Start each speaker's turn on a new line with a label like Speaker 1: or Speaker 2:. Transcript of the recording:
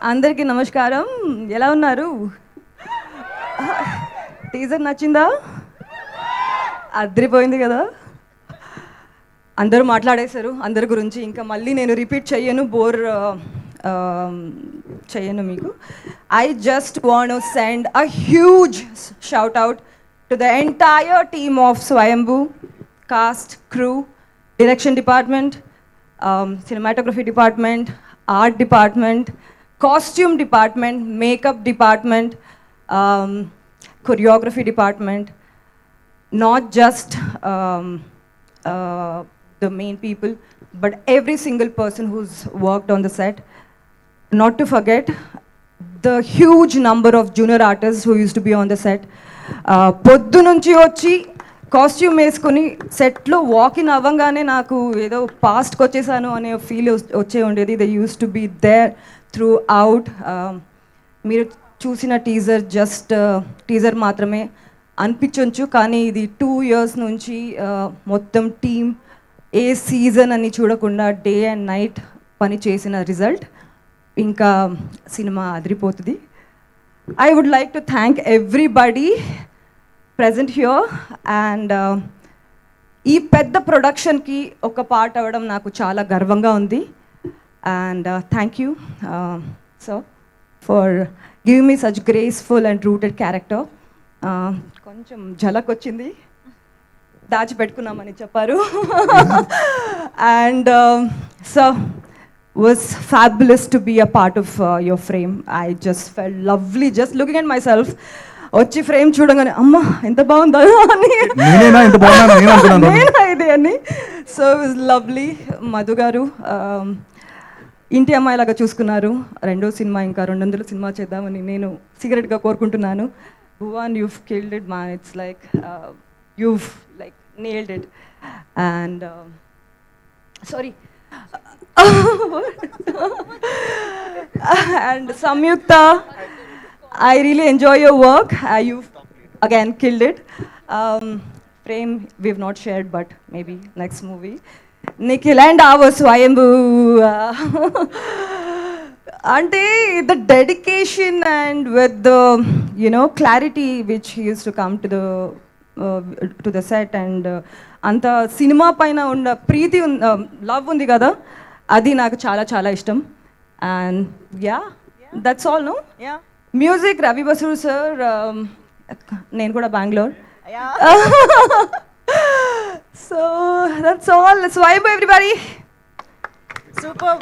Speaker 1: అందరికీ నమస్కారం. ఎలా ఉన్నారు? టీజర్ నచ్చిందా? అదిరిపోయింది కదా. అందరూ మాట్లాడేశారు అందరి గురించి. ఇంకా మళ్ళీ నేను రిపీట్ చెయ్యను, బోర్ చెయ్యను మీకు. I just want to send a huge shout out to the entire team of Swayambhu, cast, crew, direction department, cinematography department, art department, costume department, makeup department, um, choreography department, not just the main people, but every single person who's worked on the set. Not to forget the huge number of junior artists who used to be on the set. పొద్దు నుంచి వచ్చి costume వేసుకొని సెట్లో walk-in అవ్వగానే నాకు ఏదో పాస్ట్కి వచ్చేసాను అనే ఫీల్ వచ్చే ఉండేది. They used to be there throughout. మీరు చూసిన టీజర్ జస్ట్ టీజర్ మాత్రమే అనిపించవచ్చు, కానీ ఇది 2 years నుంచి మొత్తం టీమ్ ఏ సీజన్ అని చూడకుండా డే అండ్ నైట్ పని చేసిన రిజల్ట్. ఇంకా సినిమా అదిరిపోతుంది. I would like to thank everybody present here and ఈ పెద్ద ప్రొడక్షన్కి ఒక పార్ట్ అవ్వడం నాకు చాలా గర్వంగా ఉంది. And thank you sir for giving me such graceful and rooted character. కొంచెం ఝలక్ వచ్చింది, దాచిపెట్టుకున్నామని చెప్పారు. And sir was fabulous to be a part of your frame. I just felt lovely just looking at myself. వచ్చి frame చూడగానే అమ్మ ఎంత బాగుందా అని ఇది అని. So is lovely. మధు గారు ఇంటి అమ్మాయిలాగా చూసుకున్నారు. రెండో సినిమా ఇంకా 200 సినిమా చేద్దామని నేను సీక్రెట్గా కోరుకుంటున్నాను. Bhuvan, you've killed it man. It's like you've like nailed it. And sorry. And Samyukta, I really enjoy your work. You've again killed it. Frame we've not shared, but maybe next movie. Nikhil and our Swayambhu. Ante the dedication and with the clarity which he used to come to the set and anta cinema paina unda preeti love undi kada, adi naaku chaala chaala ishtam. And yeah, that's all. No,
Speaker 2: yeah,
Speaker 1: music Ravi Basu sir, నేను కూడా Bengaluru. So that's all. Let's vibe everybody.
Speaker 2: Super.